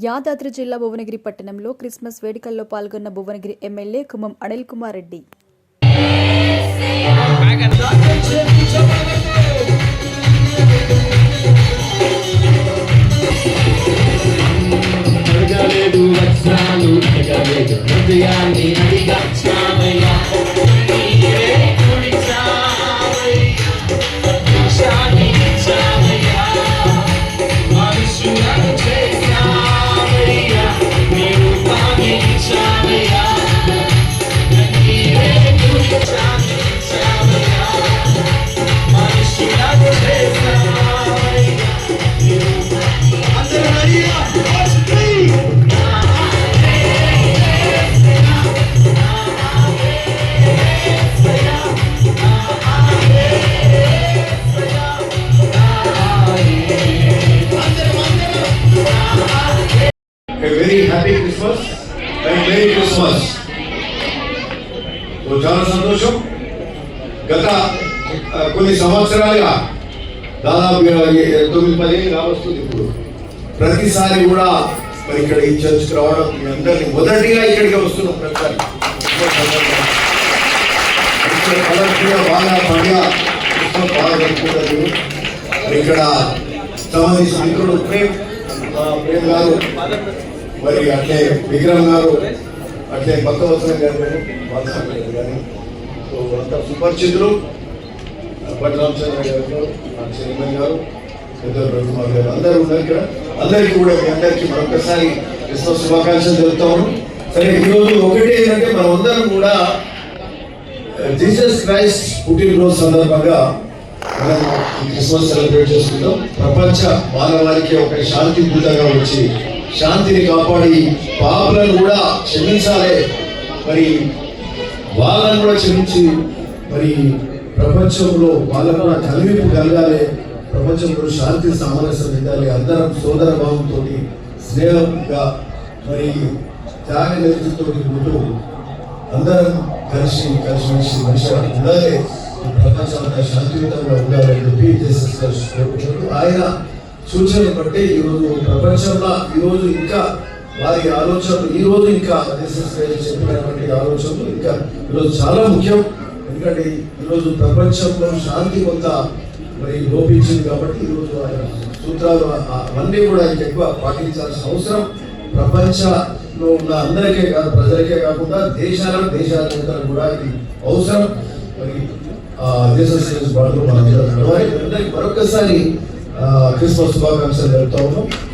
యాదాద్రి జిల్లా భువనగిరి పట్టణంలో క్రిస్మస్ వేడుకల్లో పాల్గొన్న Bhuvanagiri MLA Kumbam Anil Kumar Reddy. A very happy Christmas and Merry Christmas. చాలా సంతోషం. గత కొన్ని సంవత్సరాలుగా దాదాపు 9-10 రావస్తుంది. ఇప్పుడు ప్రతిసారి కూడా మరి ఇక్కడ ఈ చర్చ్కి రావడం మీ అందరినీ మొదటిగా ఇక్కడికి వస్తున్నాం. ప్రతిసారి బాగా పండుగ బాగా జరుపుకుంటారు. ఇక్కడ సంబంధించిన మిత్రుడు ప్రేమ్ గారు, మరి అట్లే విక్రమ్ గారు, అట్లే భక్తవత్సలం గారు కానీ సో అంత సుపరిచితులు పట్టరామచంద్ర గారు, చైర్మన్ గారు, పెద్దలు రవికుమార్ గారు అందరూ ఉన్నారు ఇక్కడ. అందరికీ కూడా మీ అందరికీ మరొకసారి క్రిస్మస్ శుభాకాంక్షలు తెలుపుతాము. సరే, ఈరోజు ఒకటి ఏంటంటే మనం అందరం కూడా జీసస్ క్రైస్ట్ పుట్టినరోజు సందర్భంగా మనం క్రిస్మస్ సెలబ్రేట్ చేసుకుంటాం. ప్రపంచ మానవాళికి ఒక శాంతి దూతగా వచ్చి శాంతిని కాపాడి పాపులను కూడా క్షమించాలి, మరి వాళ్ళను కూడా క్షమించి మరి ప్రపంచంలో వాళ్ళకు కూడా కలివింపు కలగాలి, ప్రపంచంలో శాంతి సామరస్యం ఉండాలి, అందరం సోదర భావంతో స్నేహంగా మరి త్యాగ నిరతితో ఉంటూ అందరం కలిసిమెలిసి మనిషిగా ఉండాలి, ప్రపంచంలో శాంతియుతంగా ఉండాలని చెప్పి కోరుకుంటున్నారు. ఆయన సూచనలు బట్టి ఈరోజు ప్రపంచంలో ఈరోజు ఇంకా వారి ఆలోచనలు ఈరోజు ఇంకా చెప్పినటువంటి ఆలోచనలు ఇంకా ఈరోజు చాలా ముఖ్యం. ఎందుకంటే ఈరోజు ప్రపంచంలో శాంతి కొంత మరి లోపించింది కాబట్టి ఈరోజు ఆయన సూత్రాలు అవన్నీ కూడా ఎక్కువ పాటించాల్సిన అవసరం ప్రపంచంలో ఉన్న అందరికీ కాదు, ప్రజలకే కాకుండా దేశాల కూడా ఇది అవసరం. మరి దేశ శ్రేష్ఠ బాధలు మనందరికీ మరొకసారి క్రిస్మస్ శుభాకాంక్షలు తెలుపుతా ఉన్నాం.